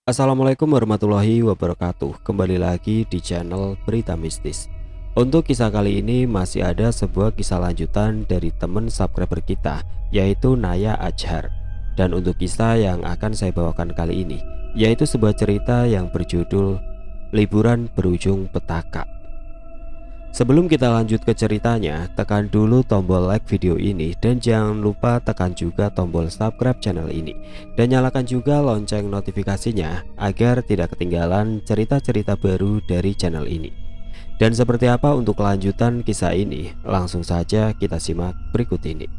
Assalamualaikum warahmatullahi wabarakatuh. Kembali lagi di channel Berita Mistis. Untuk kisah kali ini masih ada sebuah kisah lanjutan dari teman subscriber kita, yaitu Naya Ajhar. Dan untuk kisah yang akan saya bawakan kali ini, yaitu sebuah cerita yang berjudul Liburan Berujung Petaka. Sebelum kita lanjut ke ceritanya, tekan dulu tombol like video ini dan jangan lupa tekan juga tombol subscribe channel ini dan nyalakan juga lonceng notifikasinya agar tidak ketinggalan cerita-cerita baru dari channel ini. Dan seperti apa untuk kelanjutan kisah ini? Langsung saja kita simak berikut ini.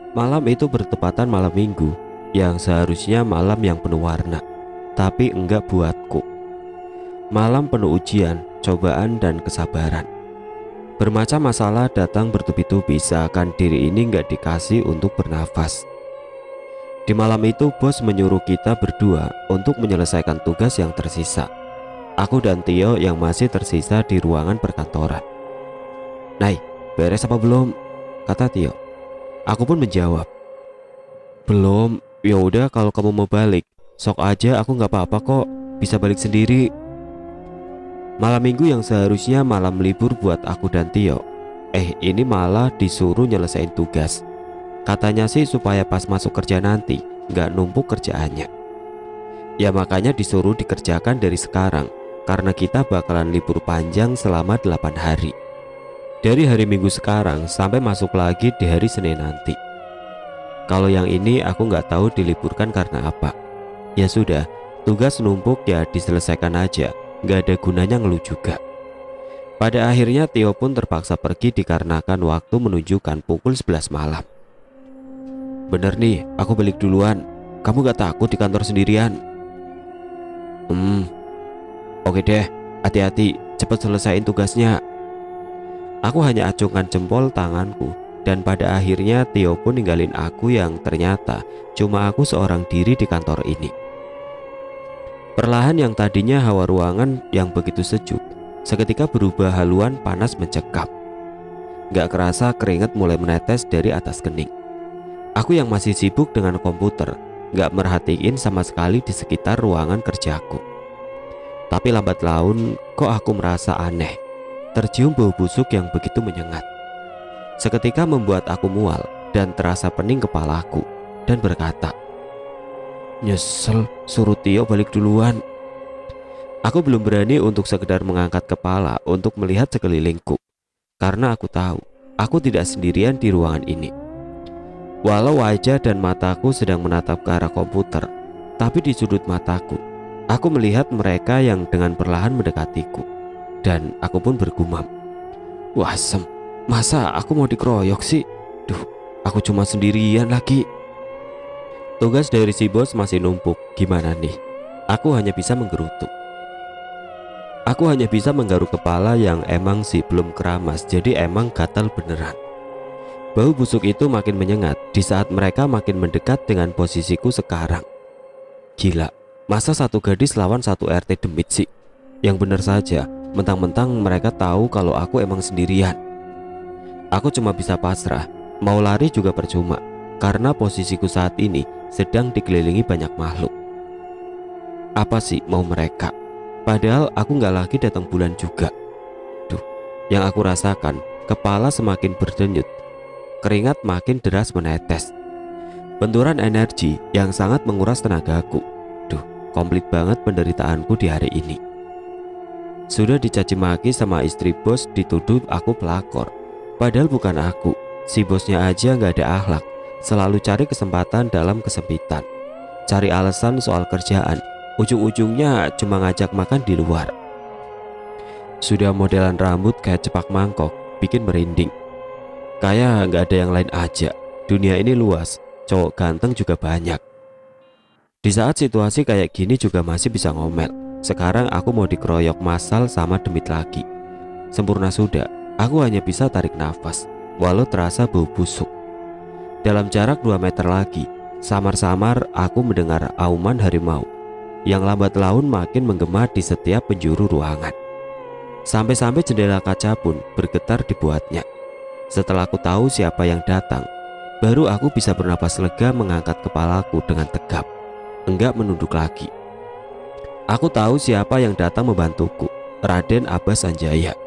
Malam itu bertepatan malam minggu yang seharusnya malam yang penuh warna, tapi enggak buatku. Malam penuh ujian, cobaan dan kesabaran. Bermacam masalah datang bertubi-tubi seakan diri ini enggak dikasih untuk bernafas. Di malam itu bos menyuruh kita berdua untuk menyelesaikan tugas yang tersisa. Aku dan Tio yang masih tersisa di ruangan perkantoran. "Nay, beres apa belum?" kata Tio. Aku pun menjawab, "Belum, ya udah kalau kamu mau balik, sok aja, aku nggak apa-apa kok, bisa balik sendiri." Malam minggu yang seharusnya malam libur buat aku dan Tio, ini malah disuruh nyelesain tugas. Katanya sih supaya pas masuk kerja nanti nggak numpuk kerjaannya. Ya makanya disuruh dikerjakan dari sekarang, karena kita bakalan libur panjang selama 8 hari. Dari hari Minggu sekarang sampai masuk lagi di hari Senin nanti. Kalau yang ini aku nggak tahu diliburkan karena apa. Ya sudah, tugas numpuk ya diselesaikan aja, nggak ada gunanya ngeluh juga. Pada akhirnya Tio pun terpaksa pergi dikarenakan waktu menunjukkan pukul 11 malam. "Bener nih, aku balik duluan. Kamu gak takut di kantor sendirian?" Oke deh, hati-hati, cepet selesaiin tugasnya." Aku hanya acungkan jempol tanganku, dan pada akhirnya Tio pun ninggalin aku yang ternyata cuma aku seorang diri di kantor ini. Perlahan yang tadinya hawa ruangan yang begitu sejuk, seketika berubah haluan panas mencekam. Gak kerasa keringat mulai menetes dari atas kening. Aku yang masih sibuk dengan komputer, gak merhatiin sama sekali di sekitar ruangan kerjaku. Tapi lambat laun kok aku merasa aneh. Tercium bau busuk yang begitu menyengat. Seketika membuat aku mual dan terasa pening kepalaku dan berkata, "Nyesel suruh Tio balik duluan." Aku belum berani untuk sekedar mengangkat kepala untuk melihat sekelilingku, karena aku tahu aku tidak sendirian di ruangan ini. Walau wajah dan mataku sedang menatap ke arah komputer, tapi di sudut mataku aku melihat mereka yang dengan perlahan mendekatiku. Dan aku pun bergumam, "Wah Sem, masa aku mau dikeroyok sih? Duh, aku cuma sendirian lagi." Tugas dari si bos masih numpuk, gimana nih? Aku hanya bisa menggerutu. Aku hanya bisa menggaruk kepala yang emang sih belum keramas, jadi emang gatal beneran. Bau busuk itu makin menyengat di saat mereka makin mendekat dengan posisiku sekarang. Gila, masa satu gadis lawan satu RT demit sih? Yang bener saja, mentang-mentang mereka tahu kalau aku emang sendirian. Aku cuma bisa pasrah, mau lari juga percuma, karena posisiku saat ini sedang dikelilingi banyak makhluk. Apa sih mau mereka? Padahal aku nggak lagi datang bulan juga. Duh, yang aku rasakan, kepala semakin berdenyut, keringat makin deras menetes. Benturan energi yang sangat menguras tenagaku. Duh, komplit banget penderitaanku di hari ini. Sudah dicaci maki sama istri bos, dituduh aku pelakor. Padahal bukan aku, si bosnya aja gak ada akhlak, selalu cari kesempatan dalam kesempitan, cari alasan soal kerjaan, ujung-ujungnya cuma ngajak makan di luar. Sudah modelan rambut kayak cepak mangkok, bikin merinding. Kayak gak ada yang lain aja, dunia ini luas, cowok ganteng juga banyak. Di saat situasi kayak gini juga masih bisa ngomel. Sekarang aku mau dikeroyok massal sama demit lagi. Sempurna sudah, aku hanya bisa tarik nafas. walau terasa bau busuk. Dalam jarak 2 meter lagi, samar-samar aku mendengar auman harimau yang lambat laun makin menggema di setiap penjuru ruangan. Sampai-sampai jendela kaca pun bergetar dibuatnya. Setelah aku tahu siapa yang datang, baru aku bisa bernapas lega mengangkat kepalaku dengan tegap, enggak menunduk lagi. Aku tahu siapa yang datang membantuku, Raden Abbas Sanjaya.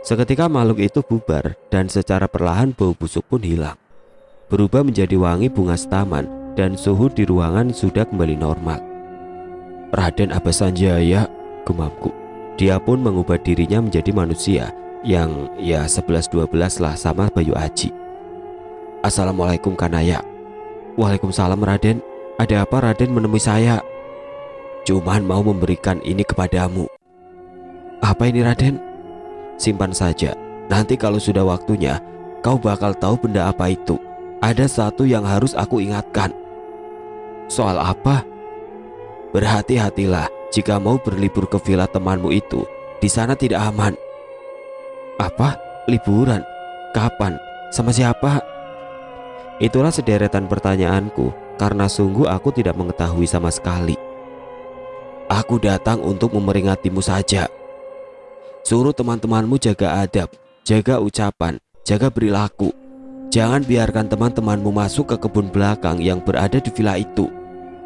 Seketika makhluk itu bubar dan secara perlahan bau busuk pun hilang, berubah menjadi wangi bunga setaman dan suhu di ruangan sudah kembali normal. Raden Abbas Sanjaya, gemamku. Dia pun mengubah dirinya menjadi manusia yang ya 11-12 lah sama Bayu Aji. Assalamualaikum Kanaya. Waalaikumsalam Raden. Ada apa Raden menemui saya? Cuman mau memberikan ini kepadamu. Apa ini Raden? Simpan saja. Nanti kalau sudah waktunya, kau bakal tahu benda apa itu. Ada satu yang harus aku ingatkan. Soal apa? Berhati-hatilah jika mau berlibur ke villa temanmu itu. Di sana tidak aman. Apa? Liburan? Kapan? Sama siapa? Itulah sederetan pertanyaanku karena sungguh aku tidak mengetahui sama sekali. Aku datang untuk memeringatimu saja. Suruh teman-temanmu jaga adab, jaga ucapan, jaga perilaku. Jangan biarkan teman-temanmu masuk ke kebun belakang yang berada di villa itu.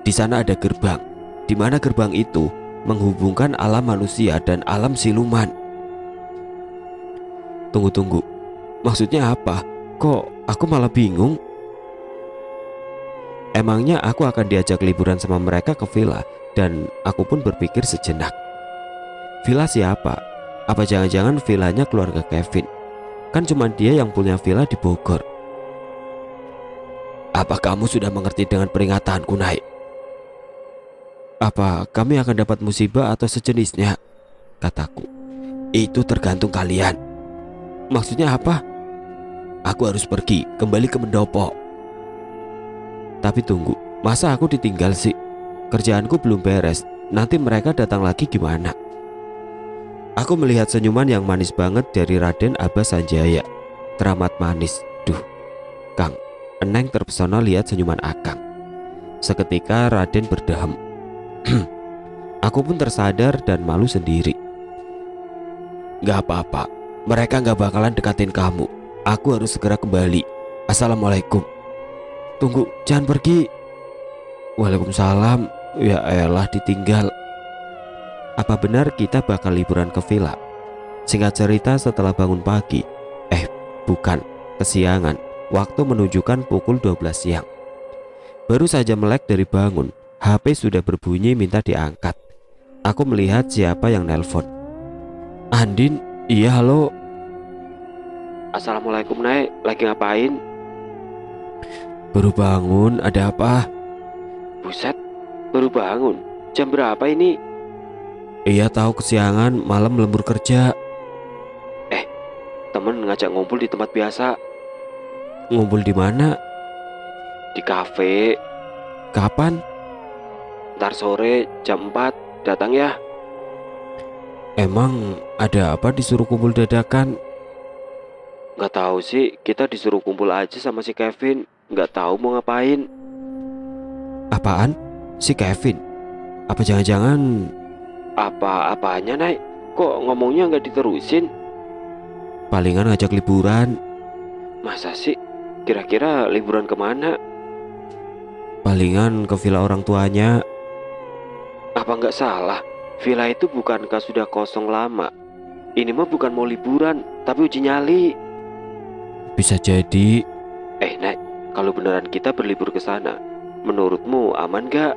Di sana ada gerbang, di mana gerbang itu menghubungkan alam manusia dan alam siluman. Tunggu, maksudnya apa? Kok aku malah bingung? Emangnya aku akan diajak liburan sama mereka ke villa? Dan aku pun berpikir sejenak. Villa siapa? Apa jangan-jangan villanya keluarga Kevin? Kan cuma dia yang punya villa di Bogor. Apa kamu sudah mengerti dengan peringatanku, Naik? Apa kami akan dapat musibah atau sejenisnya? Kataku. Itu tergantung kalian. Maksudnya apa? Aku harus pergi, kembali ke pendopo. Tapi tunggu, masa aku ditinggal sih? Kerjaanku belum beres, nanti mereka datang lagi gimana? Aku melihat senyuman yang manis banget dari Raden Abbas Sanjaya. Teramat manis. Duh, Kang, Eneng terpesona lihat senyuman Akang. Seketika Raden berdehem. Aku pun tersadar dan malu sendiri. Gak apa-apa, mereka gak bakalan dekatin kamu. Aku harus segera kembali. Assalamualaikum. Tunggu, jangan pergi. Waalaikumsalam. Ya elah, ditinggal. Apa benar kita bakal liburan ke villa? Singkat cerita, setelah bangun pagi, bukan, kesiangan. Waktu menunjukkan pukul 12 siang. Baru saja melek dari bangun, HP sudah berbunyi minta diangkat. Aku melihat siapa yang nelpon. Andin, iya halo. Assalamualaikum Nay, lagi ngapain? Baru bangun, ada apa? Buset, baru bangun? Jam berapa ini? Iya tahu kesiangan, malam lembur kerja. Temen ngajak ngumpul di tempat biasa. Ngumpul di mana? Di kafe. Kapan? Ntar sore jam 4, datang ya. Emang ada apa disuruh kumpul dadakan? Gak tahu sih, kita disuruh kumpul aja sama si Kevin. Gak tahu mau ngapain. Apaan? Si Kevin? Apa jangan-jangan? Apa-apanya Nay? Kok ngomongnya gak diterusin? Palingan ngajak liburan. Masa sih? Kira-kira liburan kemana? Palingan ke villa orang tuanya. Apa nggak salah? Villa itu bukankah sudah kosong lama? Ini mah bukan mau liburan, tapi uji nyali. Bisa jadi. Nay, kalau beneran kita berlibur ke sana, menurutmu aman gak?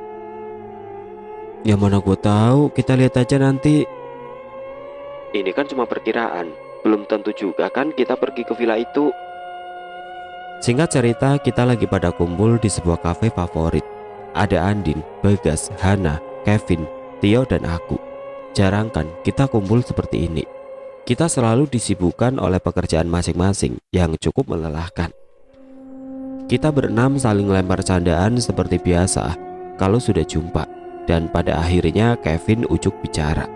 Ya mana gue tahu, kita lihat aja nanti. Ini kan cuma perkiraan, belum tentu juga kan kita pergi ke villa itu. Singkat cerita, kita lagi pada kumpul di sebuah kafe favorit. Ada Andin, Bagas, Hana, Kevin, Tio dan aku. Jarang kan kita kumpul seperti ini. Kita selalu disibukkan oleh pekerjaan masing-masing yang cukup melelahkan. Kita berenam saling lempar candaan seperti biasa kalau sudah jumpa. Dan pada akhirnya Kevin ujuk bicara.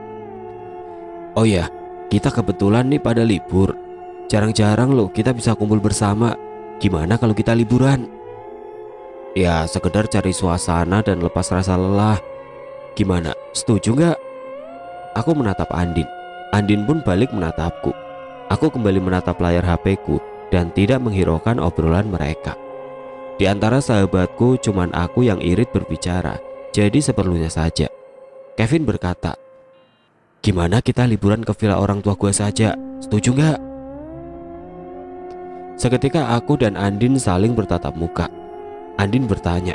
Oh ya, kita kebetulan nih pada libur. Jarang-jarang loh kita bisa kumpul bersama. Gimana kalau kita liburan? Ya sekedar cari suasana dan lepas rasa lelah. Gimana? Setuju nggak? Aku menatap Andin. Andin pun balik menatapku. Aku kembali menatap layar HP-ku dan tidak menghiraukan obrolan mereka. Di antara sahabatku cuman aku yang irit berbicara, jadi seperlunya saja. Kevin berkata, "Gimana kita liburan ke villa orang tua gue saja? Setuju nggak?" Seketika aku dan Andin saling bertatap muka. Andin bertanya,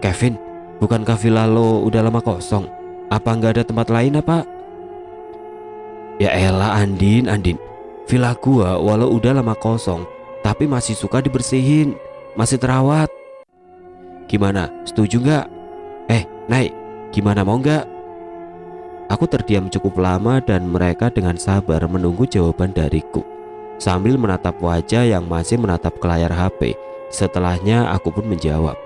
"Kevin, bukankah villa lo udah lama kosong? Apa nggak ada tempat lain apa?" Ya elah Andin, villa gua walau udah lama kosong, tapi masih suka dibersihin, masih terawat. Gimana, setuju nggak? Naik, gimana mau nggak? Aku terdiam cukup lama dan mereka dengan sabar menunggu jawaban dariku, sambil menatap wajah yang masih menatap ke layar HP. Setelahnya aku pun menjawab,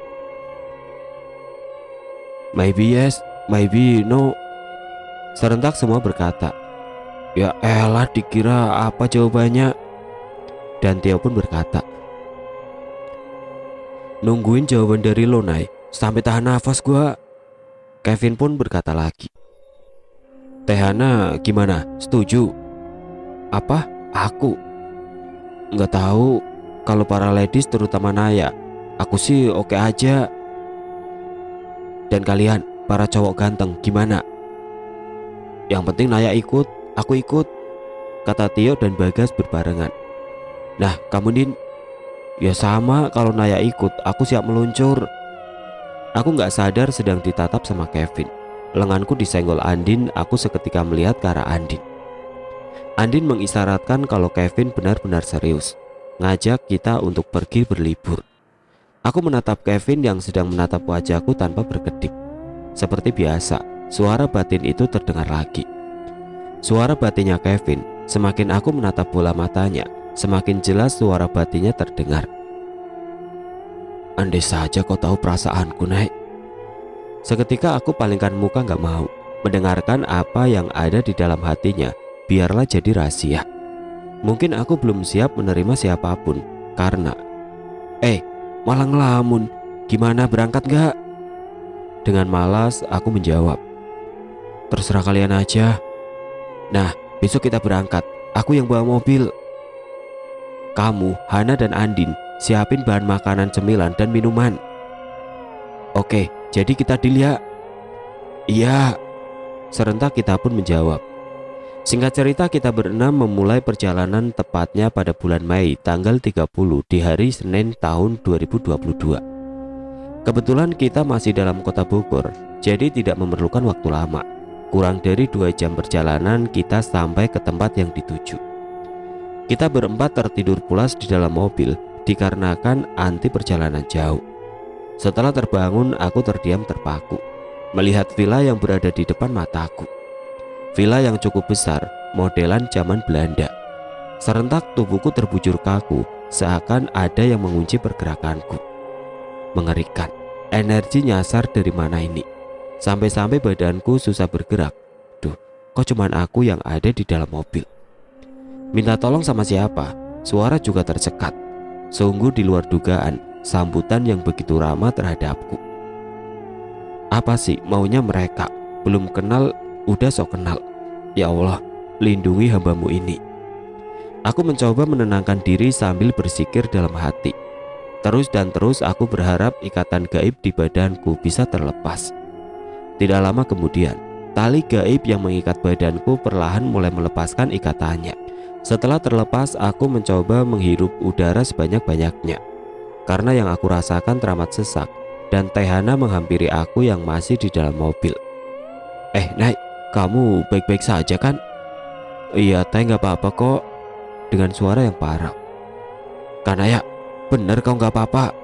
"Maybe yes, maybe no." Serentak semua berkata, "Ya elah, dikira apa jawabannya?" Dan Tio pun berkata, "Nungguin jawaban dari lo, Nay, sampai tahan nafas gua." Kevin pun berkata lagi, "Tehana gimana? Setuju?" Apa? Aku? Nggak tahu. Kalau para ladies terutama Naya, aku sih oke aja. Dan kalian, para cowok ganteng, gimana? Yang penting Naya ikut, aku ikut, kata Tio dan Bagas berbarengan. Nah, kamu Din? Ya sama, kalau Naya ikut, aku siap meluncur. Aku nggak sadar sedang ditatap sama Kevin. Lenganku disenggol Andin, aku seketika melihat ke arah Andin. Andin mengisyaratkan kalau Kevin benar-benar serius, ngajak kita untuk pergi berlibur. Aku menatap Kevin yang sedang menatap wajahku tanpa berkedip. Seperti biasa, suara batin itu terdengar lagi. Suara batinnya Kevin, semakin aku menatap bola matanya, semakin jelas suara batinnya terdengar. Andai saja kau tahu perasaanku, Naik. Seketika aku palingkan muka gak mau mendengarkan apa yang ada di dalam hatinya. Biarlah jadi rahasia. Mungkin aku belum siap menerima siapapun karena malah ngelamun. Gimana, berangkat gak? Dengan malas aku menjawab, terserah kalian aja. Nah, besok kita berangkat. Aku yang bawa mobil. Kamu, Hana dan Andin siapin bahan makanan, cemilan dan minuman. Oke, jadi kita deal ya? Iya. Serentak kita pun menjawab. Singkat cerita, kita berenam memulai perjalanan tepatnya pada bulan Mei tanggal 30 di hari Senin tahun 2022. Kebetulan kita masih dalam kota Bogor, jadi tidak memerlukan waktu lama. Kurang dari 2 jam perjalanan kita sampai ke tempat yang dituju. Kita berempat tertidur pulas di dalam mobil dikarenakan anti perjalanan jauh. Setelah terbangun, aku terdiam terpaku melihat villa yang berada di depan mataku. Villa yang cukup besar, modelan zaman Belanda. Serentak tubuhku terbujur kaku, seakan ada yang mengunci pergerakanku. Mengerikan, energi nyasar dari mana ini? Sampai-sampai badanku susah bergerak. Duh, kok cuman aku yang ada di dalam mobil? Minta tolong sama siapa? Suara juga tercekat. Sungguh di luar dugaan, sambutan yang begitu ramah terhadapku. Apa sih maunya mereka? Belum kenal, udah sok kenal. Ya Allah, lindungi hambamu ini. Aku mencoba menenangkan diri sambil bersikir dalam hati. Terus dan terus aku berharap ikatan gaib di badanku bisa terlepas. Tidak lama kemudian, tali gaib yang mengikat badanku perlahan mulai melepaskan ikatannya. Setelah terlepas, aku mencoba menghirup udara sebanyak-banyaknya. Karena yang aku rasakan teramat sesak, dan Tehana menghampiri aku yang masih di dalam mobil. Naik, kamu baik-baik saja kan? Iya Teh, gak apa-apa kok. Dengan suara yang parau. Kanaya, bener kau gak apa-apa?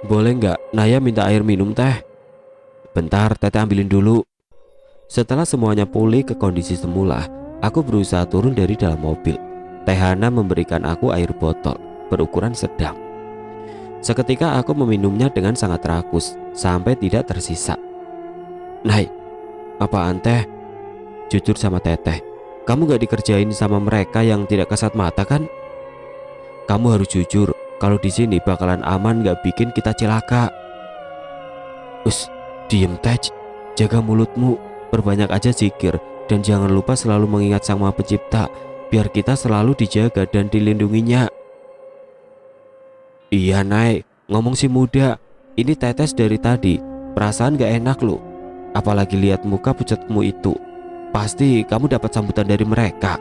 Boleh gak Naya minta air minum Teh? Bentar, Teteh ambilin dulu. Setelah semuanya pulih ke kondisi semula, aku berusaha turun dari dalam mobil. Tehana memberikan aku air botol berukuran sedang. Seketika aku meminumnya dengan sangat rakus sampai tidak tersisa. Naik, apaan Teh? Jujur sama Teteh, Kamu gak dikerjain sama mereka yang tidak kasat mata kan? Kamu harus jujur kalau di sini bakalan aman gak bikin kita celaka. Us, diem Tej, jaga mulutmu, perbanyak aja zikir, dan jangan lupa selalu mengingat Sang Maha Pencipta, biar kita selalu dijaga dan dilindunginya. Iya Nay, ngomong si muda, ini tetes dari tadi, perasaan gak enak loh. Apalagi lihat muka pucatmu itu, pasti kamu dapat sambutan dari mereka.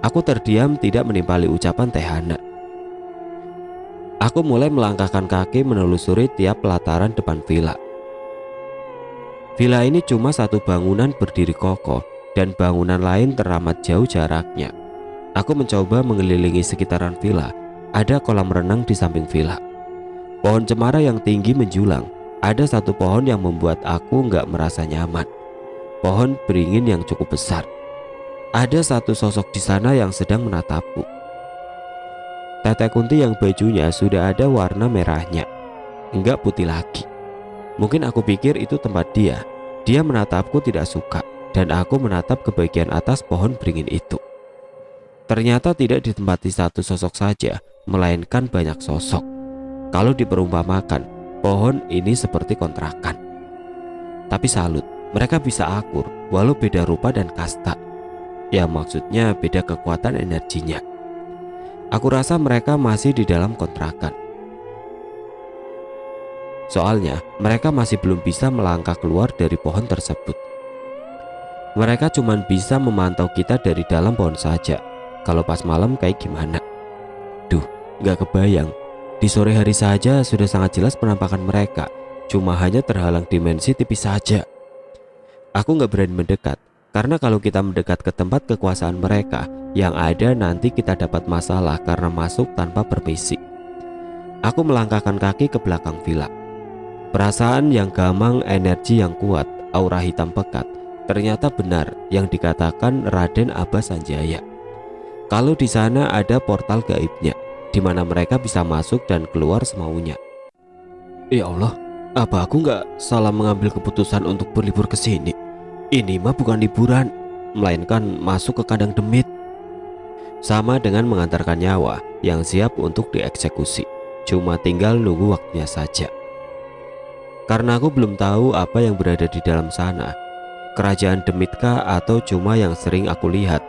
Aku terdiam tidak menimpali ucapan Tehana. Aku mulai melangkahkan kaki menelusuri tiap pelataran depan villa. Villa ini cuma satu bangunan berdiri kokoh dan bangunan lain teramat jauh jaraknya. Aku mencoba mengelilingi sekitaran villa. Ada kolam renang di samping villa. Pohon cemara yang tinggi menjulang. Ada satu pohon yang membuat aku nggak merasa nyaman. Pohon beringin yang cukup besar. Ada satu sosok di sana yang sedang menatapku. Tete Kunti yang bajunya sudah ada warna merahnya, enggak putih lagi. Mungkin aku pikir itu tempat dia. Dia menatapku tidak suka, dan aku menatap ke bagian atas pohon beringin itu. Ternyata tidak ditempati satu sosok saja, melainkan banyak sosok. Kalau diperumpamakan, pohon ini seperti kontrakan. Tapi salut, mereka bisa akur walau beda rupa dan kasta. Ya maksudnya beda kekuatan energinya. Aku rasa mereka masih di dalam kontrakan. Soalnya mereka masih belum bisa melangkah keluar dari pohon tersebut. Mereka cuma bisa memantau kita dari dalam pohon saja. Kalau pas malam kayak gimana? Duh, gak kebayang. Di sore hari saja sudah sangat jelas penampakan mereka. Cuma hanya terhalang dimensi tipis saja. Aku gak berani mendekat, karena kalau kita mendekat ke tempat kekuasaan mereka, yang ada nanti kita dapat masalah karena masuk tanpa permisi. Aku melangkahkan kaki ke belakang villa. Perasaan yang gamang, energi yang kuat, aura hitam pekat. Ternyata benar yang dikatakan Raden Abbas Sanjaya. Kalau di sana ada portal gaibnya, di mana mereka bisa masuk dan keluar semaunya. Ya Allah, apa aku nggak salah mengambil keputusan untuk berlibur ke sini? Ini mah bukan liburan, melainkan masuk ke kandang demit. Sama dengan mengantarkan nyawa yang siap untuk dieksekusi. Cuma tinggal nunggu waktunya saja. Karena aku belum tahu apa yang berada di dalam sana. Kerajaan demitkah atau cuma yang sering aku lihat?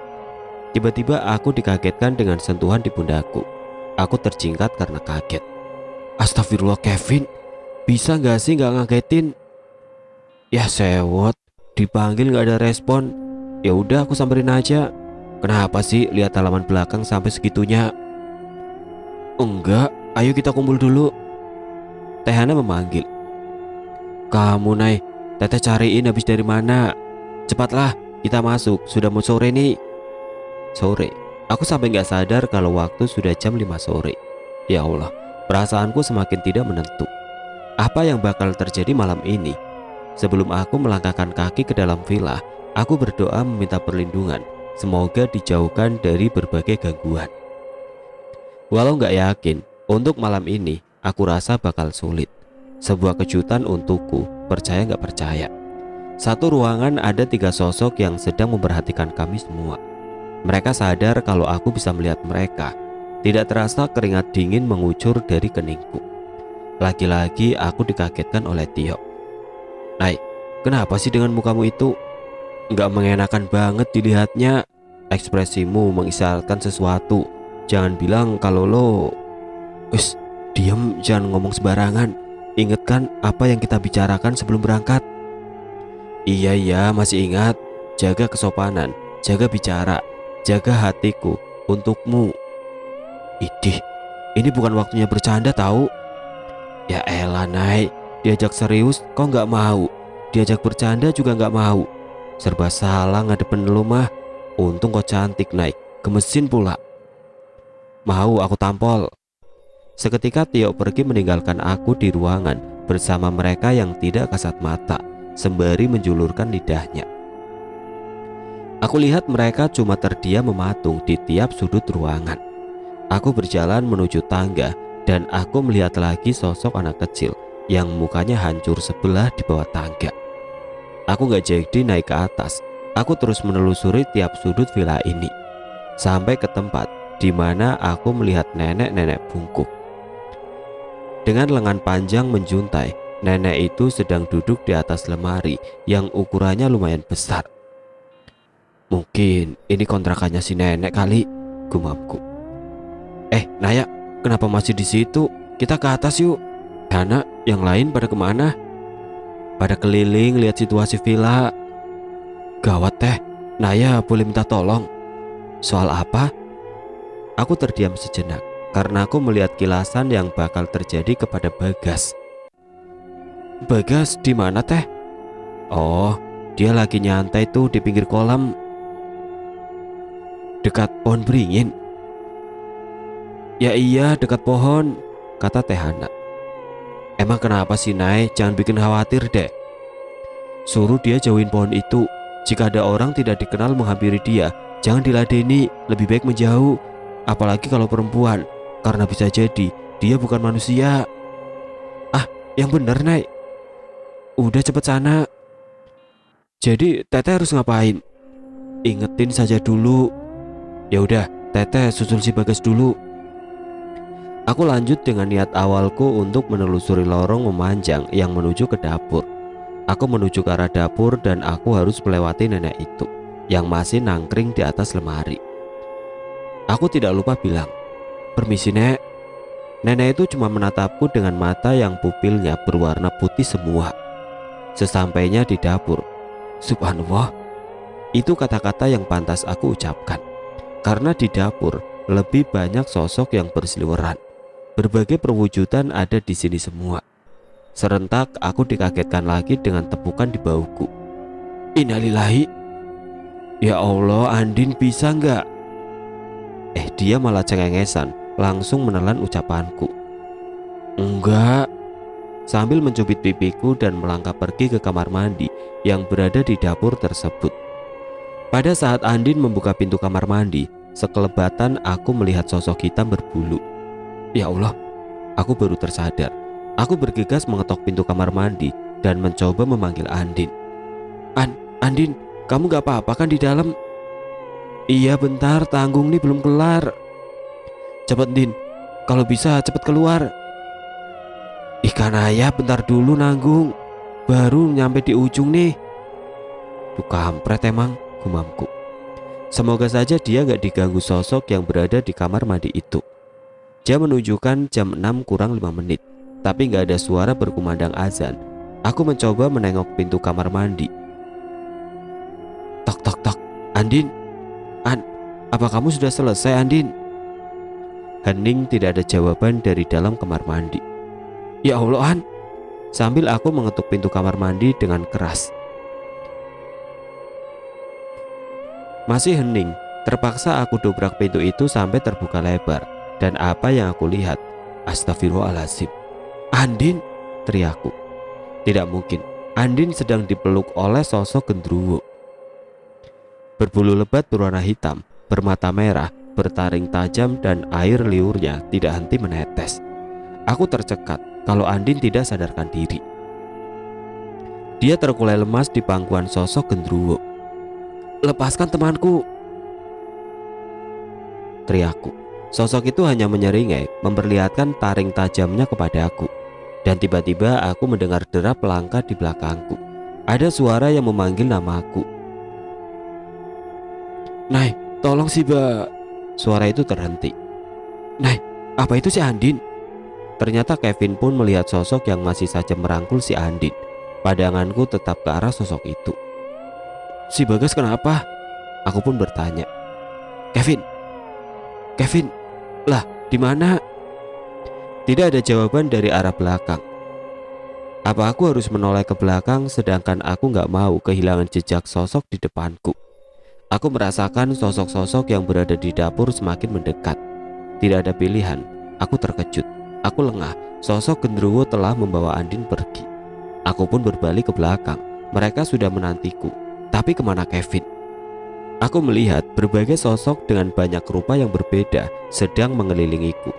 Tiba-tiba aku dikagetkan dengan sentuhan di pundakku. Aku terjingkat karena kaget. Astagfirullah Kevin, bisa gak sih gak ngagetin? Ya sewot, dipanggil gak ada respon. Ya udah aku samperin aja. Kenapa sih lihat halaman belakang sampai segitunya? Enggak, ayo kita kumpul dulu. Tehana memanggil. Kamu Nay, Teteh cariin habis dari mana? Cepatlah, kita masuk, sudah mau sore nih. Sore, aku sampai gak sadar kalau waktu sudah jam 5 sore. Ya Allah, perasaanku semakin tidak menentu. Apa yang bakal terjadi malam ini? Sebelum aku melangkahkan kaki ke dalam villa, aku berdoa meminta perlindungan. Semoga dijauhkan dari berbagai gangguan. Walau gak yakin, untuk malam ini aku rasa bakal sulit. Sebuah kejutan untukku, percaya gak percaya. Satu ruangan ada 3 sosok yang sedang memperhatikan kami semua. Mereka sadar kalau aku bisa melihat mereka. Tidak terasa keringat dingin mengucur dari keningku. Lagi-lagi aku dikagetkan oleh Tio. Nay, kenapa sih dengan mukamu itu? Nggak mengenakan banget dilihatnya. Ekspresimu mengisyaratkan sesuatu. Jangan bilang kalau lo... Us, diam, jangan ngomong sembarangan. Ingatkan apa yang kita bicarakan sebelum berangkat. Iya, masih ingat. Jaga kesopanan, jaga bicara, jaga hatiku untukmu. Idih, ini bukan waktunya bercanda tahu. Ya elah Nay, diajak serius kok nggak mau, diajak bercanda juga nggak mau. Serba salah ngadepin lu mah. Untung kau cantik Nay, gemesin pula. Mau aku tampol. Seketika Tio pergi meninggalkan aku di ruangan bersama mereka yang tidak kasat mata, sembari menjulurkan lidahnya. Aku lihat mereka cuma terdiam mematung di tiap sudut ruangan. Aku berjalan menuju tangga dan aku melihat lagi sosok anak kecil yang mukanya hancur sebelah di bawah tangga. Aku gak jadi naik ke atas Aku terus menelusuri tiap sudut villa ini, sampai ke tempat di mana aku melihat nenek-nenek bungkuk. Dengan lengan panjang menjuntai, nenek itu sedang duduk di atas lemari yang ukurannya lumayan besar. Mungkin ini kontrakannya si nenek kali, gumamku. Naya, kenapa masih di situ? Kita ke atas yuk. Anak, yang lain pada kemana? Pada keliling lihat situasi villa. Gawat teh, Naya boleh minta tolong. Soal apa? Aku terdiam sejenak karena aku melihat kilasan yang bakal terjadi kepada Bagas. Bagas di mana teh? Oh, dia lagi nyantai tuh di pinggir kolam, dekat pohon beringin. Ya iya, dekat pohon, kata Teh Hana. Emang kenapa sih Nay? Jangan bikin khawatir deh. Suruh dia jauhin pohon itu. Jika ada orang tidak dikenal menghampiri dia, jangan diladeni, lebih baik menjauh. Apalagi kalau perempuan, karena bisa jadi dia bukan manusia. Ah, yang bener Nay. Udah cepet sana. Jadi Teteh harus ngapain? Ingetin saja dulu. Ya udah, Teteh susul si Bagas dulu. Aku lanjut dengan niat awalku untuk menelusuri lorong memanjang yang menuju ke dapur. Aku menuju ke arah dapur dan aku harus melewati nenek itu yang masih nangkring di atas lemari. Aku tidak lupa bilang, "Permisi Nek." Nenek itu cuma menatapku dengan mata yang pupilnya berwarna putih semua. Sesampainya di dapur, subhanallah, itu kata-kata yang pantas aku ucapkan. Karena di dapur lebih banyak sosok yang berseliweran. Berbagai perwujudan ada di sini semua. Serentak aku dikagetkan lagi dengan tepukan di bahuku. Innalillahi. Ya Allah, Andin bisa nggak? Dia malah cengengesan, langsung menelan ucapanku. Enggak. Sambil mencubit pipiku dan melangkah pergi ke kamar mandi yang berada di dapur tersebut. Pada saat Andin membuka pintu kamar mandi, sekelebatan aku melihat sosok hitam berbulu. Ya Allah, aku baru tersadar. Aku bergegas mengetok pintu kamar mandi dan mencoba memanggil Andin. Andin, kamu gak apa-apa kan di dalam? Iya bentar, tanggung nih belum kelar. Cepet Din, kalau bisa cepet keluar. Ikan ayah bentar dulu nanggung, baru nyampe di ujung nih. Tuh kampret emang, gumamku. Semoga saja dia gak diganggu sosok yang berada di kamar mandi itu. Jam menunjukkan jam 6 kurang 5 menit, tapi gak ada suara berkumandang azan. Aku mencoba menengok pintu kamar mandi. Tok tok tok, Andin. Apa kamu sudah selesai Andin? Hening tidak ada jawaban dari dalam kamar mandi. Ya Allah An, sambil aku mengetuk pintu kamar mandi dengan keras. Masih hening, terpaksa aku dobrak pintu itu sampai terbuka lebar. Dan apa yang aku lihat, astagfirullahaladzim. Andin, teriakku. Tidak mungkin, Andin sedang dipeluk oleh sosok gendruwo. Berbulu lebat berwarna hitam, bermata merah, bertaring tajam dan air liurnya tidak henti menetes. Aku tercekat kalau Andin tidak sadarkan diri. Dia terkulai lemas di pangkuan sosok gendruwo. Lepaskan temanku, teriakku. Sosok itu hanya menyeringai, memperlihatkan taring tajamnya kepada aku. Dan tiba-tiba aku mendengar derap langkah di belakangku. Ada suara yang memanggil namaku. Nay, tolong si Ba. Suara itu terhenti. Nay, apa itu si Andin? Ternyata Kevin pun melihat sosok yang masih saja merangkul si Andin. Pandanganku tetap ke arah sosok itu. Si Bagas kenapa? Aku pun bertanya. Kevin, lah di mana? Tidak ada jawaban dari arah belakang. Apa aku harus menoleh ke belakang sedangkan aku gak mau kehilangan jejak sosok di depanku? Aku merasakan sosok-sosok yang berada di dapur semakin mendekat. Tidak ada pilihan, aku terkejut. Aku lengah, sosok gendruwo telah membawa Andin pergi. Aku pun berbalik ke belakang, mereka sudah menantiku. Tapi kemana Kevin? Aku melihat berbagai sosok dengan banyak rupa yang berbeda sedang mengelilingiku.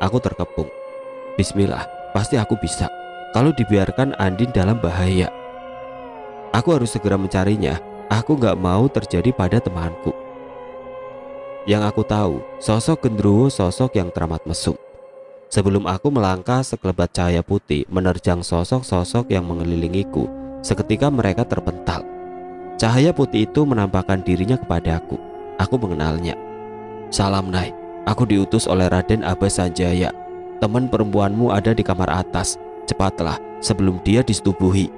Aku terkepung. Bismillah, pasti aku bisa. Kalau dibiarkan Andin dalam bahaya. Aku harus segera mencarinya. Aku gak mau terjadi pada temanku. Yang aku tahu, sosok genderuwo sosok yang teramat mesum. Sebelum aku melangkah, sekelebat cahaya putih menerjang sosok-sosok yang mengelilingiku. Seketika mereka terpental. Cahaya putih itu menampakkan dirinya kepadaku. Aku mengenalnya. Salam Nai, aku diutus oleh Raden Abbas Sanjaya. Teman perempuanmu ada di kamar atas. Cepatlah sebelum dia disetubuhi.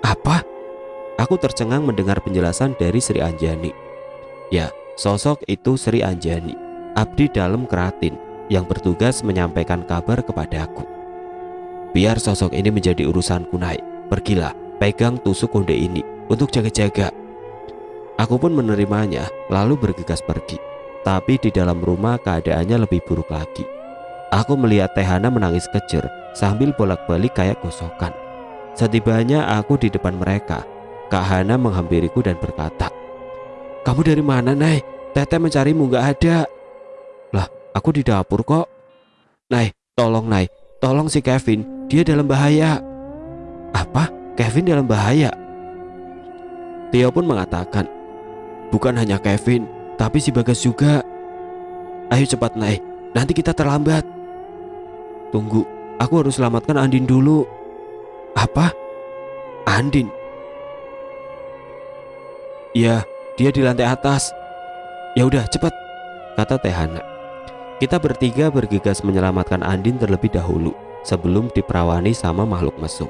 Apa? Aku tercengang mendengar penjelasan dari Sri Anjani. Ya, sosok itu Sri Anjani, abdi dalam keratin yang bertugas menyampaikan kabar kepadaku. Biar sosok ini menjadi urusanku Nai. Pergilah, pegang tusuk konde ini untuk jaga-jaga. Aku pun menerimanya lalu bergegas pergi. Tapi di dalam rumah keadaannya lebih buruk lagi. Aku melihat Tehana menangis kejer sambil bolak-balik kayak gosokan. Setibanya aku di depan mereka, Kak Hana menghampiriku dan berkata, "Kamu dari mana, Nai? Teteh mencarimu gak ada." Lah, aku di dapur kok. Nai, tolong si Kevin, dia dalam bahaya. Apa? Kevin dalam bahaya? Tio pun mengatakan, bukan hanya Kevin, tapi si Bagas juga. Ayo cepat Nai, nanti kita terlambat. Tunggu, aku harus selamatkan Andin dulu. Apa? Andin? Ya, dia di lantai atas. Ya udah cepat, kata Tehana. Kita bertiga bergegas menyelamatkan Andin terlebih dahulu sebelum diperawani sama makhluk mesum.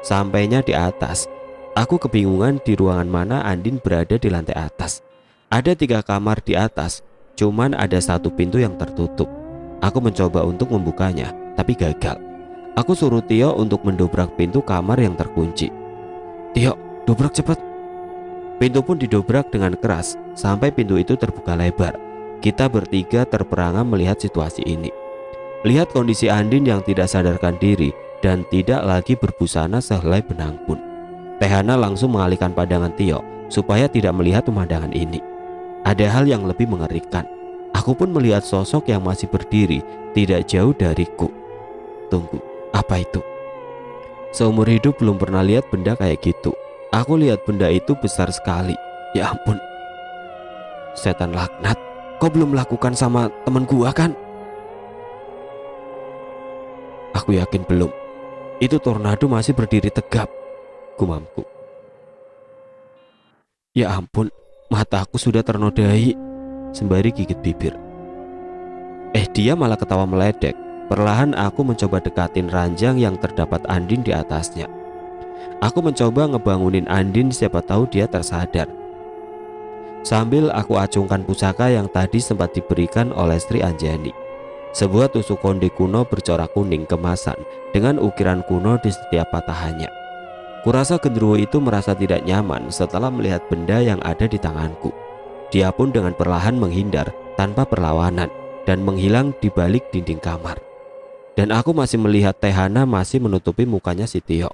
Sampainya di atas, aku kebingungan di ruangan mana Andin berada di lantai atas. Ada 3 kamar di atas, cuman ada 1 pintu yang tertutup. Aku mencoba untuk membukanya, tapi gagal. Aku suruh Tio untuk mendobrak pintu kamar yang terkunci. Tio, dobrak cepat. Pintu pun didobrak dengan keras sampai pintu itu terbuka lebar. Kita bertiga terperangah melihat situasi ini. Lihat kondisi Andin yang tidak sadarkan diri dan tidak lagi berbusana sehelai benang pun. Tehana langsung mengalihkan pandangan Tio supaya tidak melihat pemandangan ini. Ada hal yang lebih mengerikan. Aku pun melihat sosok yang masih berdiri tidak jauh dariku. Tunggu, apa itu? Seumur hidup belum pernah lihat benda kayak gitu. Aku lihat benda itu besar sekali. Ya ampun. Setan laknat, kau belum melakukan sama temen gua kan? Aku yakin belum. Itu tornado masih berdiri tegap, gumamku. Ya ampun, mataku sudah ternodai, sembari gigit bibir. Dia malah ketawa meledek. Perlahan aku mencoba dekatin ranjang yang terdapat Andin di atasnya. Aku mencoba ngebangunin Andin, siapa tahu dia tersadar. Sambil aku acungkan pusaka yang tadi sempat diberikan oleh Sri Anjani. Sebuah tusuk konde kuno bercorak kuning kemasan dengan ukiran kuno di setiap patahannya. Kurasa genderuwo itu merasa tidak nyaman setelah melihat benda yang ada di tanganku. Dia pun dengan perlahan menghindar tanpa perlawanan dan menghilang di balik dinding kamar. Dan aku masih melihat Tehana masih menutupi mukanya si Tio.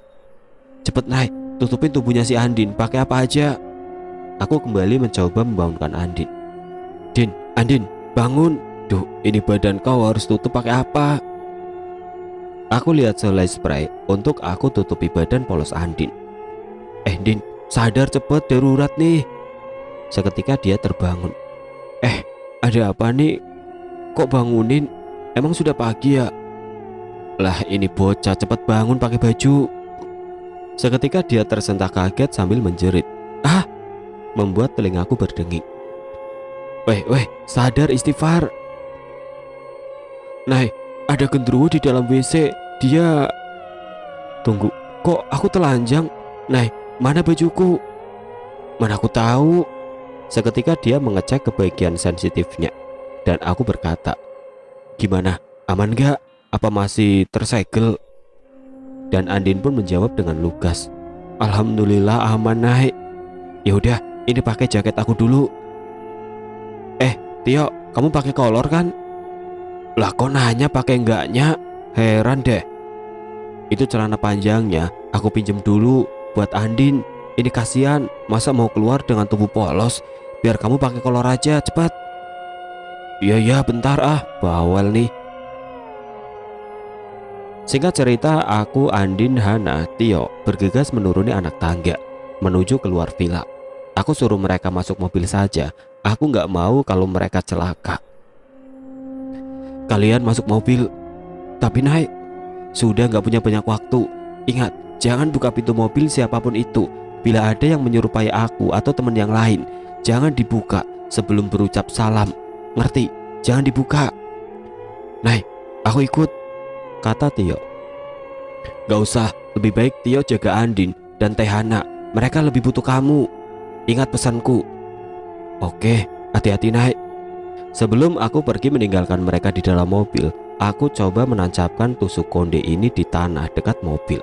Cepet Nai, tutupin tubuhnya si Andin, pakai apa aja. Aku kembali mencoba membangunkan Andin. Andin, bangun. Duh, ini badan kau harus tutup pakai apa? Aku lihat sehelai spray untuk aku tutupi badan polos Andin. Din, sadar cepet, darurat nih. Seketika dia terbangun. Ada apa nih? Kok bangunin? Emang sudah pagi ya? Lah ini bocah, cepet bangun pakai baju. Seketika dia tersentak kaget sambil menjerit. Membuat telingaku berdenging. Weh, sadar, istighfar. Nai, ada genderuwo di dalam WC. Dia... Tunggu, kok aku telanjang? Nai, mana bajuku? Mana aku tahu. Seketika dia mengecek ke bagian sensitifnya. Dan aku berkata, gimana, aman gak? Apa masih tersegel? Dan Andin pun menjawab dengan lugas, alhamdulillah aman Nai. Yaudah, ini pakai jaket aku dulu. Tio, kamu pakai kolor kan? Lah kok nanya pakai enggaknya? Heran deh. Itu celana panjangnya aku pinjem dulu buat Andin. Ini kasihan, masa mau keluar dengan tubuh polos. Biar kamu pakai kolor aja, cepat. Iya bentar bawel nih. Singkat cerita, aku, Andin, Hana, Tio bergegas menuruni anak tangga. menuju keluar villa. Aku suruh mereka masuk mobil saja. Aku nggak mau kalau mereka celaka. Kalian masuk mobil. Tapi naik. Sudah nggak punya banyak waktu. Ingat, jangan buka pintu mobil siapapun itu. Bila ada yang menyerupai aku atau teman yang lain, jangan dibuka sebelum berucap salam. Ngerti? Jangan dibuka. Naik, aku ikut, kata Tio. Gak usah, lebih baik Tio jaga Andin dan Tehana. Mereka lebih butuh kamu. Ingat pesanku. Oke, hati-hati naik. Sebelum aku pergi meninggalkan mereka di dalam mobil, aku coba menancapkan tusuk konde ini di tanah dekat mobil.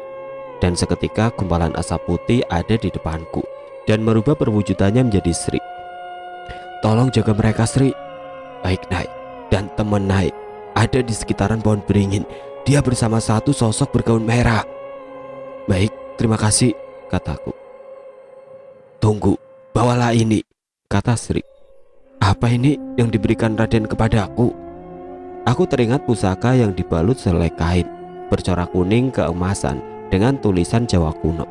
Dan seketika gumpalan asap putih ada di depanku dan merubah perwujudannya menjadi Sri. Tolong jaga mereka, Sri. Baik, Naik. Dan teman Naik ada di sekitaran pohon beringin. Dia bersama satu sosok bergaun merah. Baik, terima kasih, kataku. Tunggu, bawalah ini, kata Sri. Apa ini yang diberikan Raden kepadaku? Aku teringat pusaka yang dibalut selai kain bercorak kuning keemasan dengan tulisan Jawa kuno.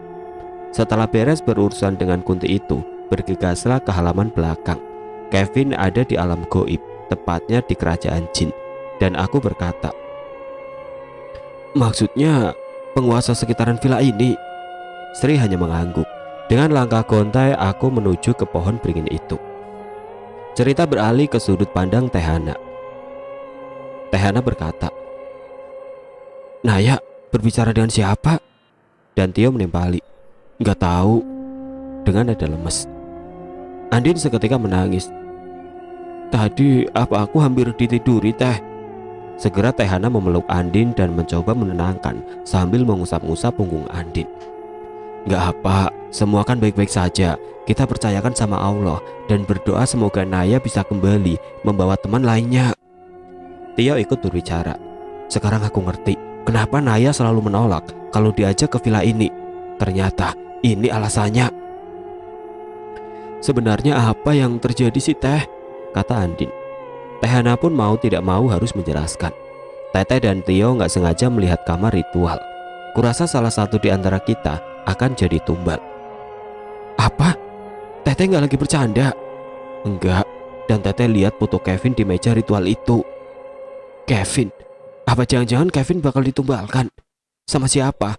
Setelah beres berurusan dengan Kunti itu, bergegaslah ke halaman belakang. Kevin ada di alam goib, tepatnya di kerajaan jin. Dan aku berkata, maksudnya penguasa sekitaran villa ini? Sri hanya mengangguk. Dengan langkah gontai aku menuju ke pohon beringin itu. Cerita beralih ke sudut pandang Tehana. Tehana berkata, Naya berbicara dengan siapa? Dan Tio menimpali, nggak tahu, dengan nada lemes. Andin seketika menangis. Tadi apa aku hampir ditiduri, Teh? Segera Tehana memeluk Andin dan mencoba menenangkan sambil mengusap-ngusap punggung Andin. Nggak apa, semua kan baik-baik saja. Kita percayakan sama Allah dan berdoa semoga Naya bisa kembali membawa teman lainnya. Tio ikut berbicara. Sekarang aku ngerti kenapa Naya selalu menolak kalau diajak ke villa ini. Ternyata ini alasannya. Sebenarnya apa yang terjadi sih, Teh? Kata Andin. Tehana pun mau tidak mau harus menjelaskan. Teteh dan Tio nggak sengaja melihat kamar ritual. Kurasa salah satu di antara kita akan jadi tumbal. Apa? Teteh nggak lagi bercanda? Enggak. Dan Teteh lihat foto Kevin di meja ritual itu. Kevin? Apa jangan-jangan Kevin bakal ditumbalkan? Sama siapa?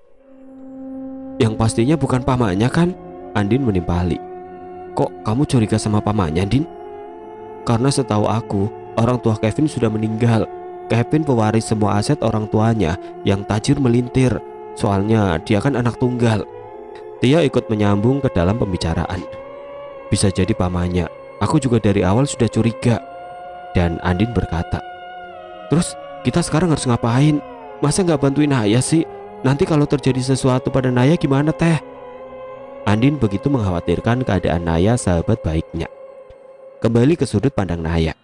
Yang pastinya bukan pamannya kan? Andin menimpali. Kok kamu curiga sama pamannya, Andin? Karena setahu aku, orang tua Kevin sudah meninggal. Kevin pewaris semua aset orang tuanya yang tajir melintir. Soalnya dia kan anak tunggal. Tia ikut menyambung ke dalam pembicaraan. Bisa jadi pamannya. Aku juga dari awal sudah curiga. Dan Andin berkata, terus kita sekarang harus ngapain? Masa nggak bantuin Naya sih? Nanti kalau terjadi sesuatu pada Naya gimana, Teh? Andin begitu mengkhawatirkan keadaan Naya, sahabat baiknya. Kembali ke sudut pandang Naya.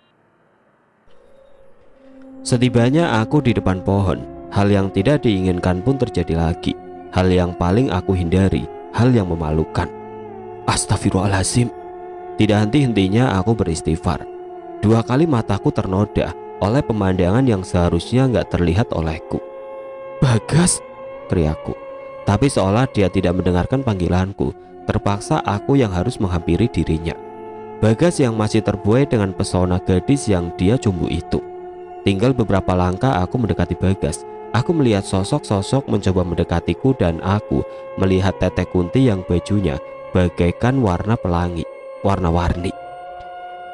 Setibanya aku di depan pohon, hal yang tidak diinginkan pun terjadi lagi. Hal yang paling aku hindari, hal yang memalukan. Astagfirullahaladzim. Tidak henti-hentinya aku beristighfar. 2 kali mataku ternoda oleh pemandangan yang seharusnya nggak terlihat olehku. Bagas, teriakku. Tapi seolah dia tidak mendengarkan panggilanku, terpaksa aku yang harus menghampiri dirinya. Bagas yang masih terbuai dengan pesona gadis yang dia cumbu itu. Tinggal beberapa langkah aku mendekati Bagas. Aku melihat sosok-sosok mencoba mendekatiku dan aku melihat Teteh Kunti yang bajunya bagaikan warna pelangi, warna-warni.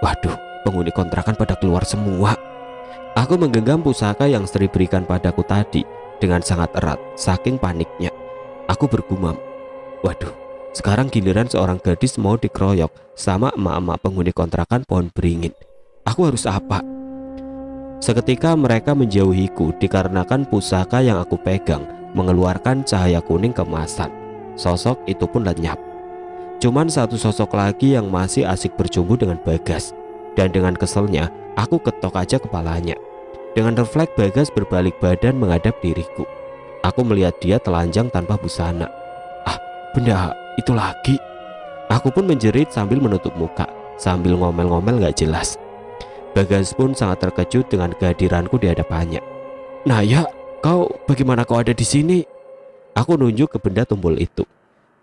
Waduh, penghuni kontrakan pada keluar semua. Aku menggenggam pusaka yang Sri berikan padaku tadi dengan sangat erat, saking paniknya. Aku bergumam, waduh, sekarang giliran seorang gadis mau dikeroyok sama emak-emak penghuni kontrakan pohon beringin. Aku harus apa? Seketika mereka menjauhiku dikarenakan pusaka yang aku pegang mengeluarkan cahaya kuning keemasan. Sosok itu pun lenyap. Cuman satu sosok lagi yang masih asik bercumbu dengan Bagas. Dan dengan keselnya, aku ketok aja kepalanya. Dengan refleks Bagas berbalik badan menghadap diriku. Aku melihat dia telanjang tanpa busana. Ah, benda itu lagi. Aku pun menjerit sambil menutup muka, sambil ngomel-ngomel gak jelas. Bagas pun sangat terkejut dengan kehadiranku di hadapannya. Naya, bagaimana kau ada di sini? Aku nunjuk ke benda tumpul itu.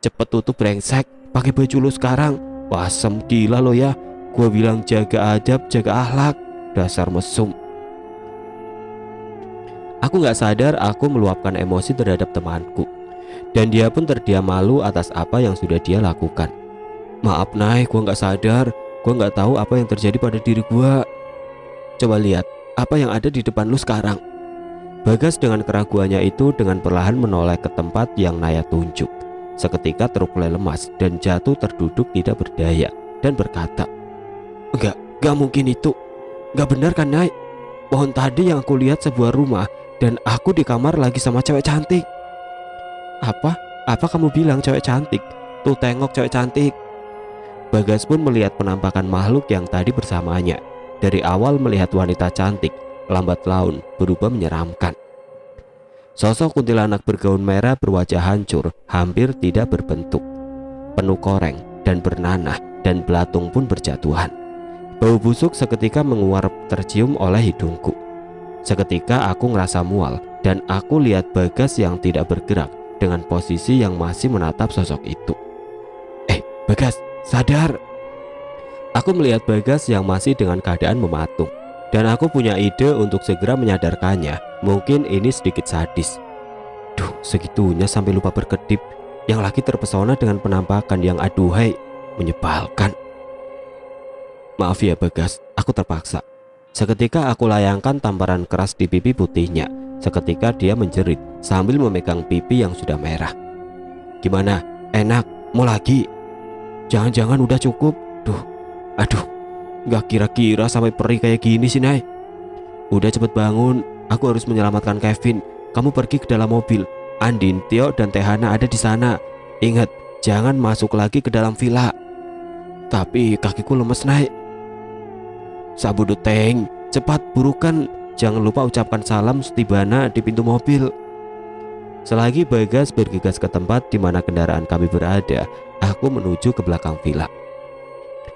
Cepet tutup brengsek, pakai baju lu sekarang. Wasem gila lo ya. Gua bilang jaga adab, jaga akhlak. Dasar mesum. Aku gak sadar aku meluapkan emosi terhadap temanku, dan dia pun terdiam malu atas apa yang sudah dia lakukan. Maaf Nay, gua gak sadar. Gua gak tahu apa yang terjadi pada diri gua. Coba lihat apa yang ada di depan lu sekarang. Bagas dengan keraguannya itu dengan perlahan menoleh ke tempat yang Naya tunjuk. Seketika terkulai lemas dan jatuh terduduk tidak berdaya dan berkata, Enggak mungkin itu. Enggak benar kan Nay? Pohon tadi yang aku lihat sebuah rumah dan aku di kamar lagi sama cewek cantik. Apa? Apa kamu bilang cewek cantik? Tuh tengok cewek cantik. Bagas pun melihat penampakan makhluk yang tadi bersamanya. Dari awal melihat wanita cantik, lambat laun berubah menyeramkan. Sosok kuntilanak bergaun merah berwajah hancur, hampir tidak berbentuk, penuh koreng dan bernanah, dan belatung pun berjatuhan. Bau busuk seketika menguap tercium oleh hidungku. Seketika aku ngerasa mual dan aku lihat Bagas yang tidak bergerak dengan posisi yang masih menatap sosok itu. Bagas, sadar. Aku melihat Bagas yang masih dengan keadaan mematung, dan aku punya ide untuk segera menyadarkannya. Mungkin ini sedikit sadis. Duh, segitunya sampai lupa berkedip. Yang lagi terpesona dengan penampakan yang aduhai, menyebalkan. Maaf ya Bagas, aku terpaksa. Seketika aku layangkan tamparan keras di pipi putihnya. Seketika dia menjerit sambil memegang pipi yang sudah merah. Gimana? Enak? Mau lagi? Jangan-jangan udah cukup? Aduh, gak kira-kira sampai perih kayak gini sih Nay. Udah cepet bangun, aku harus menyelamatkan Kevin. Kamu pergi ke dalam mobil. Andin, Tio, dan Tehana ada di sana. Ingat, jangan masuk lagi ke dalam villa. Tapi kakiku lemes Nay. Sabudu Teng, cepat burukan. Jangan lupa ucapkan salam setibana di pintu mobil. Selagi Bagas bergegas ke tempat di mana kendaraan kami berada, aku menuju ke belakang villa.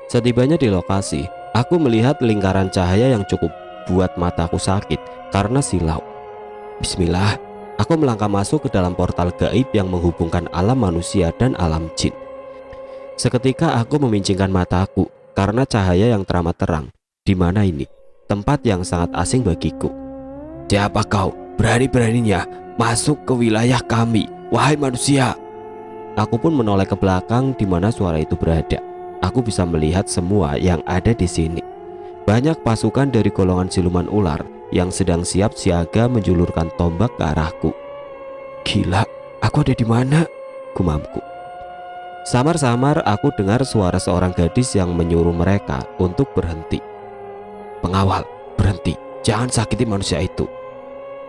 Setibanya di lokasi, aku melihat lingkaran cahaya yang cukup buat mataku sakit karena silau. Bismillah, aku melangkah masuk ke dalam portal gaib yang menghubungkan alam manusia dan alam jin. Seketika aku memincingkan mataku karena cahaya yang teramat terang. Di mana ini? Tempat yang sangat asing bagiku. Siapa kau? Berani-beraninya masuk ke wilayah kami, wahai manusia. Aku pun menoleh ke belakang di mana suara itu berada. Aku bisa melihat semua yang ada di sini. Banyak pasukan dari golongan siluman ular yang sedang siap siaga menjulurkan tombak ke arahku. Gila, aku ada di mana? Gumamku. Samar-samar aku dengar suara seorang gadis yang menyuruh mereka untuk berhenti. Pengawal, berhenti, jangan sakiti manusia itu.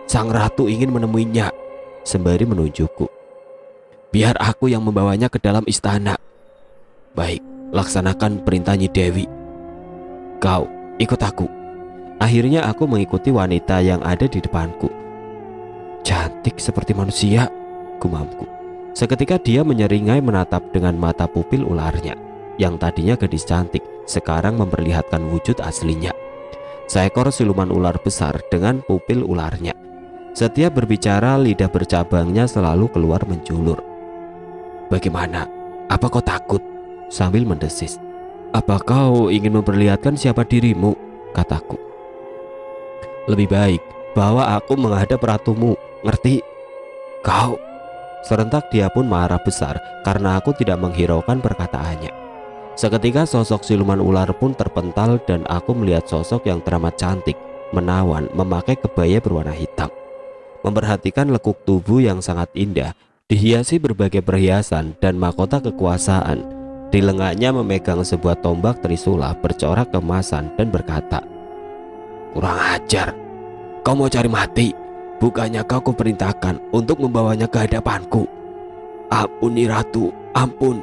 Sang ratu ingin menemuinya, sembari menunjukku. Biar aku yang membawanya ke dalam istana. Baik, laksanakan perintah Nyi Dewi. Kau ikut aku. Akhirnya aku mengikuti wanita yang ada di depanku. Cantik seperti manusia, gumamku. Seketika dia menyeringai menatap dengan mata pupil ularnya. Yang tadinya gadis cantik, sekarang memperlihatkan wujud aslinya. Seekor siluman ular besar dengan pupil ularnya. Setiap berbicara, lidah bercabangnya selalu keluar menjulur. Bagaimana? Apa kau takut? Sambil mendesis. Apa kau ingin memperlihatkan siapa dirimu? Kataku. Lebih baik bawa aku menghadap ratumu, ngerti? Kau. Serentak dia pun marah besar karena aku tidak menghiraukan perkataannya. Seketika sosok siluman ular pun terpental dan aku melihat sosok yang teramat cantik, menawan, memakai kebaya berwarna hitam. Memperhatikan lekuk tubuh yang sangat indah, dihiasi berbagai perhiasan dan mahkota kekuasaan. Di lengannya memegang sebuah tombak trisula bercorak kemasan dan berkata, kurang ajar, kau mau cari mati? Bukannya kau kuperintahkan untuk membawanya ke hadapanku? Ampuni ratu, ampun.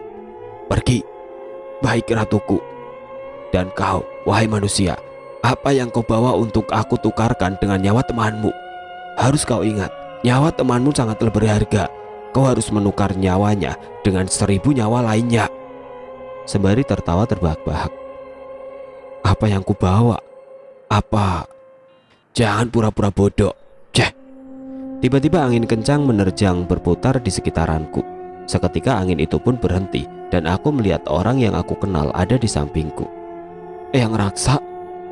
Pergi. Baik ratuku. Dan kau, wahai manusia, apa yang kau bawa untuk aku tukarkan dengan nyawa temanmu? Harus kau ingat, nyawa temanmu sangatlah berharga. Kau harus menukar nyawanya dengan 1000 nyawa lainnya. Sembari tertawa terbahak-bahak. Apa yang kubawa? Apa? Jangan pura-pura bodoh. Ceh. Tiba-tiba angin kencang menerjang berputar di sekitaranku. Seketika angin itu pun berhenti dan aku melihat orang yang aku kenal ada di sampingku. Eyang Raksa,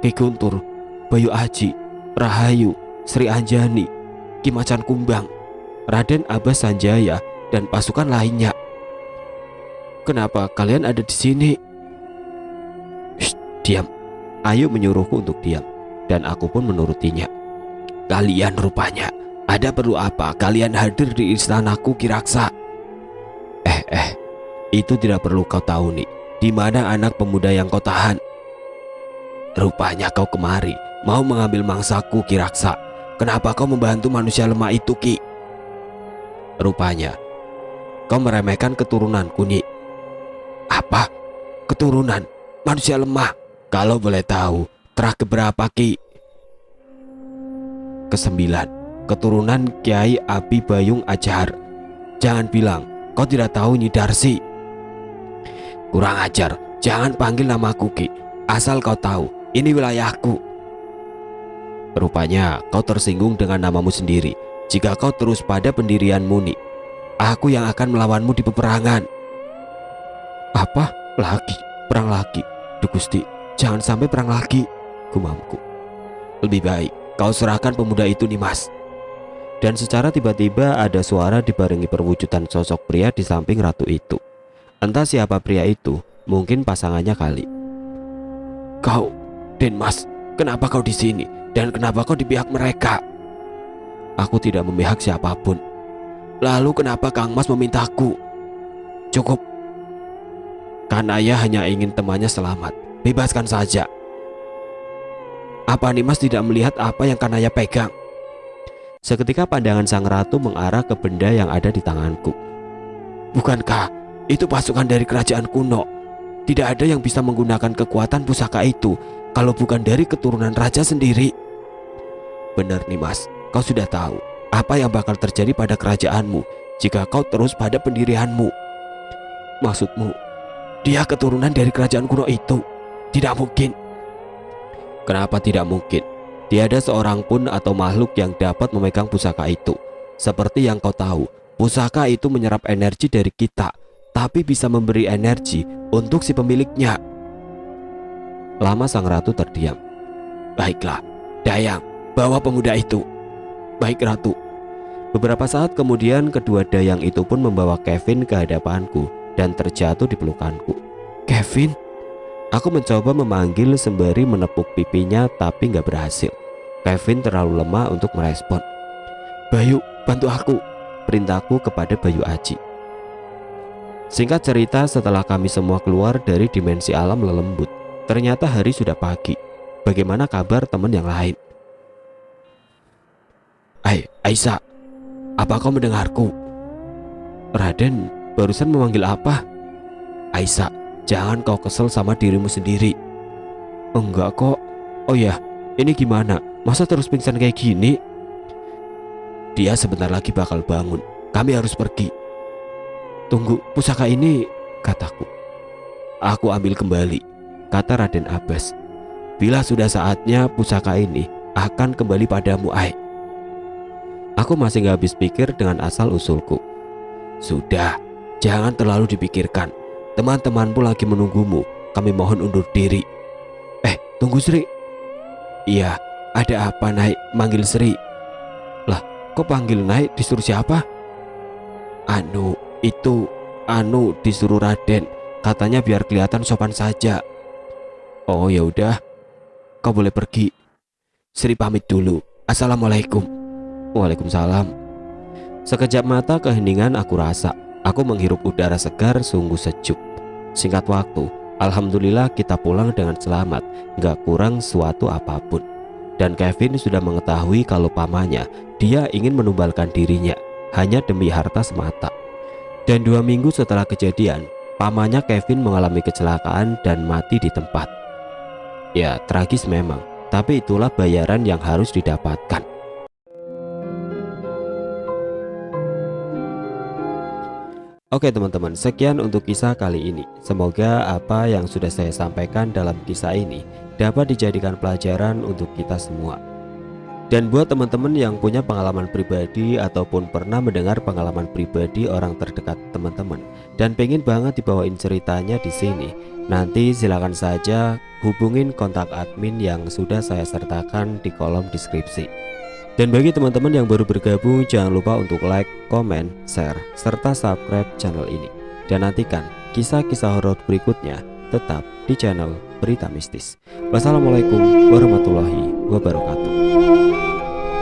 Ki Guntur, Bayu Aji, Rahayu, Sri Anjani, Ki Macan Kumbang, Raden Abbas Sanjaya, dan pasukan lainnya. Kenapa kalian ada di sini? Shh, diam. Ayu menyuruhku untuk diam, dan aku pun menurutinya. Kalian rupanya, ada perlu apa kalian hadir di istanaku, Ki Raksa? Itu tidak perlu kau tahu nih. Di mana anak pemuda yang kau tahan? Rupanya kau kemari mau mengambil mangsaku, Ki Raksa. Kenapa kau membantu manusia lemah itu, Ki? Rupanya kau meremehkan keturunanku, Ni. Apa? Keturunan manusia lemah? Kalau boleh tahu, terah keberapa, Ki? Ke-9, keturunan Kiai Abi Bayung Ajar. Jangan bilang kau tidak tahu Nyi Darsi. Kurang ajar, jangan panggil namaku, Ki. Asal kau tahu, ini wilayahku. Rupanya kau tersinggung dengan namamu sendiri. Jika kau terus pada pendirianmu, Ni, aku yang akan melawanmu di peperangan. Apa? Lagi? Perang lagi? Duh Gusti, jangan sampai perang lagi, gumamku. Lebih baik kau serahkan pemuda itu, Nimas. Dan secara tiba-tiba ada suara dibarengi perwujudan sosok pria di samping ratu itu. Entah siapa pria itu, mungkin pasangannya kali. Kau, Denmas, kenapa kau di sini? Dan kenapa kau di pihak mereka? Aku tidak memihak siapapun. Lalu kenapa Kang Mas memintaku? Cukup. Kan ayah hanya ingin temannya selamat. Bebaskan saja. Apa Nimas tidak melihat apa yang kan ayah pegang? Seketika pandangan sang ratu mengarah ke benda yang ada di tanganku. Bukankah itu pasukan dari kerajaan kuno? Tidak ada yang bisa menggunakan kekuatan pusaka itu kalau bukan dari keturunan raja sendiri. Benar Nimas, kau sudah tahu apa yang bakal terjadi pada kerajaanmu jika kau terus pada pendirianmu. Maksudmu, dia keturunan dari kerajaan kuno itu? Tidak mungkin. Kenapa tidak mungkin? Tiada seorang pun atau makhluk yang dapat memegang pusaka itu. Seperti yang kau tahu, pusaka itu menyerap energi dari kita, tapi bisa memberi energi untuk si pemiliknya. Lama sang ratu terdiam. Baiklah, Dayang, bawa pemuda itu. Baik Ratu. Beberapa saat kemudian kedua Dayang itu pun membawa Kevin ke hadapanku dan terjatuh di pelukanku. Kevin? Aku mencoba memanggil sembari menepuk pipinya tapi nggak berhasil. Kevin terlalu lemah untuk merespon. Bayu, bantu aku, perintahku kepada Bayu Aji. Singkat cerita, setelah kami semua keluar dari dimensi alam lelembut, ternyata hari sudah pagi. Bagaimana kabar teman yang lain? Aisyah, apa kau mendengarku? Raden barusan memanggil apa? Aisyah, jangan kau kesel sama dirimu sendiri. Enggak kok. Oh ya, ini gimana? Masa terus pingsan kayak gini? Dia sebentar lagi bakal bangun. Kami harus pergi. Tunggu, pusaka ini, kataku. Aku ambil kembali, kata Raden Abbas. Bila sudah saatnya pusaka ini akan kembali padamu, Ai. Aku masih gak habis pikir dengan asal usulku. Sudah, jangan terlalu dipikirkan. Teman-temanmu lagi menunggumu. Kami mohon undur diri. Tunggu Sri. Iya, ada apa Naik manggil Sri? Lah, kok panggil Naik disuruh siapa? Itu disuruh Raden. Katanya biar kelihatan sopan saja. Oh ya udah, kau boleh pergi. Sri pamit dulu. Assalamualaikum. Waalaikumsalam. Sekejap mata keheningan aku rasa. Aku menghirup udara segar sungguh sejuk. Singkat waktu, alhamdulillah kita pulang dengan selamat, gak kurang suatu apapun. Dan Kevin sudah mengetahui kalau pamannya, dia ingin menumbalkan dirinya hanya demi harta semata. Dan 2 minggu setelah kejadian, pamannya Kevin mengalami kecelakaan dan mati di tempat. Ya, tragis memang, tapi itulah bayaran yang harus didapatkan. Oke teman-teman, sekian untuk kisah kali ini. Semoga apa yang sudah saya sampaikan dalam kisah ini dapat dijadikan pelajaran untuk kita semua. Dan buat teman-teman yang punya pengalaman pribadi ataupun pernah mendengar pengalaman pribadi orang terdekat teman-teman dan pengen banget dibawain ceritanya di sini, nanti silakan saja hubungin kontak admin yang sudah saya sertakan di kolom deskripsi. Dan bagi teman-teman yang baru bergabung, jangan lupa untuk like, komen, share, serta subscribe channel ini. Dan nantikan kisah-kisah horor berikutnya tetap di channel Berita Mistis. Wassalamualaikum warahmatullahi wabarakatuh.